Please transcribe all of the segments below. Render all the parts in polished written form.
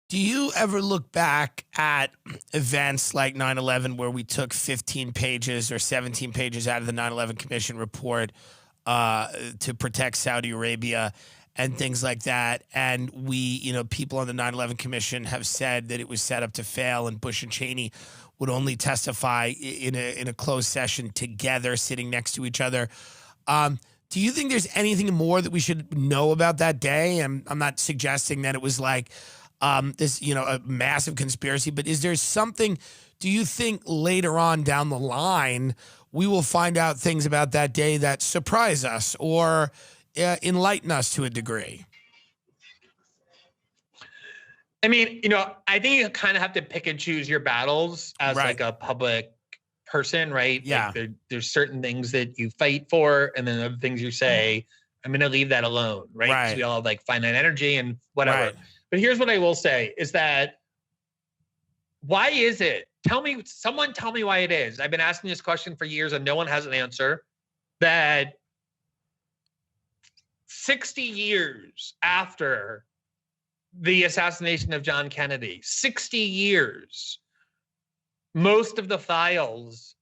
Do you ever look back at events like 9/11 where we took 15 pages or 17 pages out of the 9/11 Commission report to protect Saudi Arabia and things like that? And people on the 9/11 Commission have said that it was set up to fail, and Bush and Cheney would only testify in a closed session together, sitting next to each other. Do you think there's anything more that we should know about that day? I'm not suggesting that it was like a massive conspiracy, but is there something, do you think later on down the line, we will find out things about that day that surprise us or enlighten us to a degree? I mean, I think you kind of have to pick and choose your battles as like a public person, right? Yeah. Like there's certain things that you fight for, and then other things you say, I'm going to leave that alone, right? Right. 'Cause we all have like finite energy and whatever. Right. But here's what I will say is that why is it? Someone tell me why it is. I've been asking this question for years and no one has an answer. That 60 years after the assassination of John Kennedy, 60 years, most of the files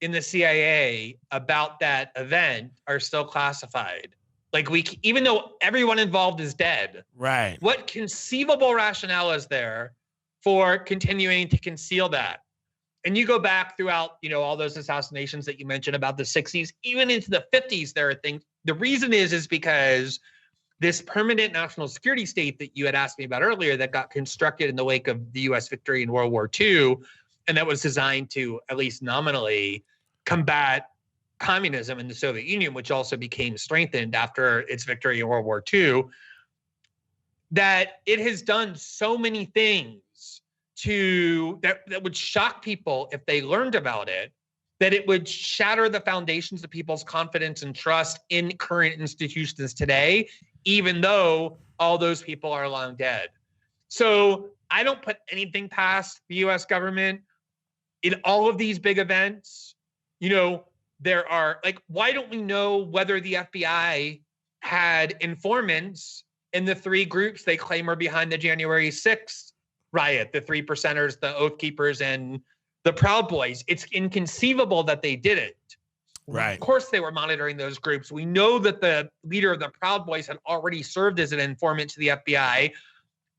in the CIA about that event are still classified. Like even though everyone involved is dead, right? What conceivable rationale is there for continuing to conceal that? And you go back throughout, all those assassinations that you mentioned about the 60s, even into the 50s, there are things. The reason is because this permanent national security state that you had asked me about earlier that got constructed in the wake of the U.S. victory in World War II, and that was designed to, at least nominally, combat communism in the Soviet Union, which also became strengthened after its victory in World War II, that it has done so many things that would shock people if they learned about it, that it would shatter the foundations of people's confidence and trust in current institutions today, even though all those people are long dead. So I don't put anything past the U.S. government in all of these big events. There are why don't we know whether the FBI had informants in the three groups they claim are behind the January 6th riot, the 3 percenters, the Oath Keepers, and the Proud Boys? It's inconceivable that they didn't. Right. Of course they were monitoring those groups. We know that the leader of the Proud Boys had already served as an informant to the FBI.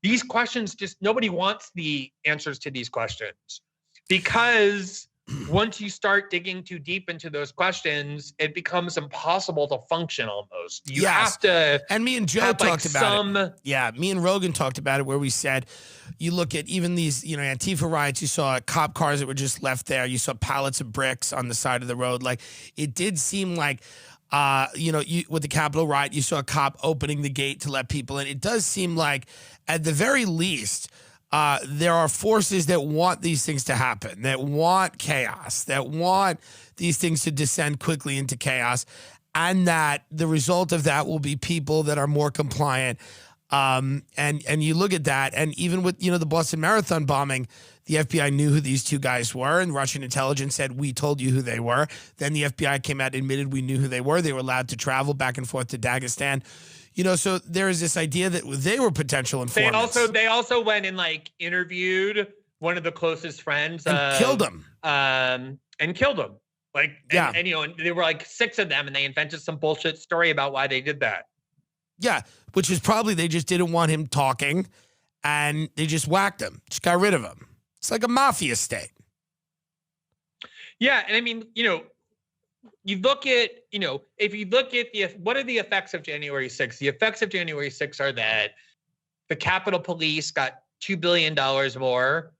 These questions, nobody wants the answers to these questions, because once you start digging too deep into those questions, it becomes impossible to function almost. You have to. And me and Joe talked about it. Yeah, me and Rogan talked about it, where we said, you look at even these, Antifa riots, you saw cop cars that were just left there. You saw pallets of bricks on the side of the road. Like, it did seem like, with the Capitol riot, you saw a cop opening the gate to let people in. It does seem like, at the very least, there are forces that want these things to happen, that want chaos, that want these things to descend quickly into chaos, and that the result of that will be people that are more compliant. And you look at that, and even with, the Boston Marathon bombing, the FBI knew who these two guys were, and Russian intelligence said, we told you who they were. Then the FBI came out and admitted we knew who they were. They were allowed to travel back and forth to Dagestan. So there is this idea that they were potential informants. They also went and interviewed one of the closest friends and killed him. And there were 6 of them, and they invented some bullshit story about why they did that. Yeah, which is probably they just didn't want him talking, and they just whacked him, just got rid of him. It's like a mafia state. Yeah, and I mean, you look at, if you look at what are the effects of January 6th? The effects of January 6th are that the Capitol Police got $2 billion more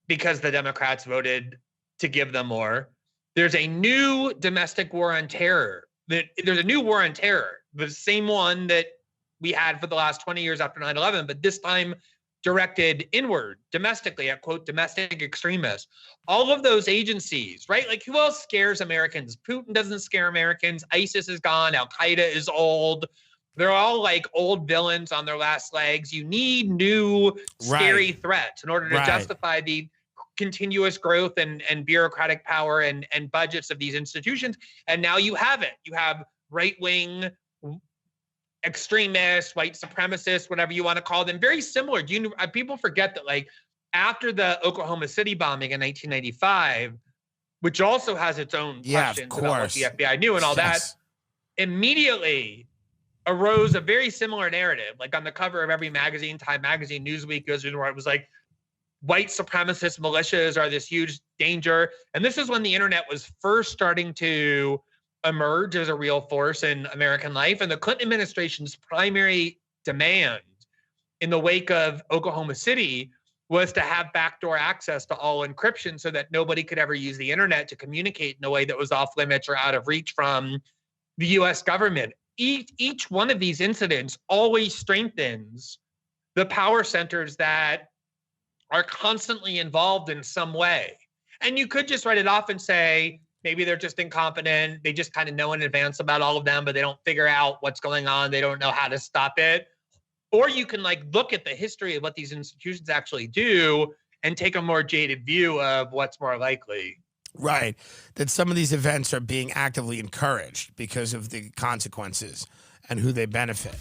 because the Democrats voted to give them more. There's a new domestic war on terror. There's a new war on terror, the same one that we had for the last 20 years after 9/11, but this time directed inward, domestically, at quote, domestic extremists. All of those agencies, right? Who else scares Americans? Putin doesn't scare Americans. ISIS is gone. Al-Qaeda is old. They're all old villains on their last legs. You need new scary threats in order to justify the continuous growth and bureaucratic power and budgets of these institutions. And now you have it. You have right-wing extremists, white supremacists, whatever you want to call them, very similar. People forget that, like, after the Oklahoma City bombing in 1995, which also has its own questions about what the FBI knew and all that, immediately arose a very similar narrative. Like on the cover of every magazine, Time Magazine, Newsweek, goes in where it was like, white supremacist militias are this huge danger. And this is when the internet was first starting to emerge as a real force in American life. And the Clinton administration's primary demand in the wake of Oklahoma City was to have backdoor access to all encryption so that nobody could ever use the internet to communicate in a way that was off limits or out of reach from the US government. Each one of these incidents always strengthens the power centers that are constantly involved in some way. And you could just write it off and say, maybe they're just incompetent. They just kind of know in advance about all of them, but they don't figure out what's going on. They don't know how to stop it. Or you can like look at the history of what these institutions actually do and take a more jaded view of what's more likely. Right. That some of these events are being actively encouraged because of the consequences and who they benefit.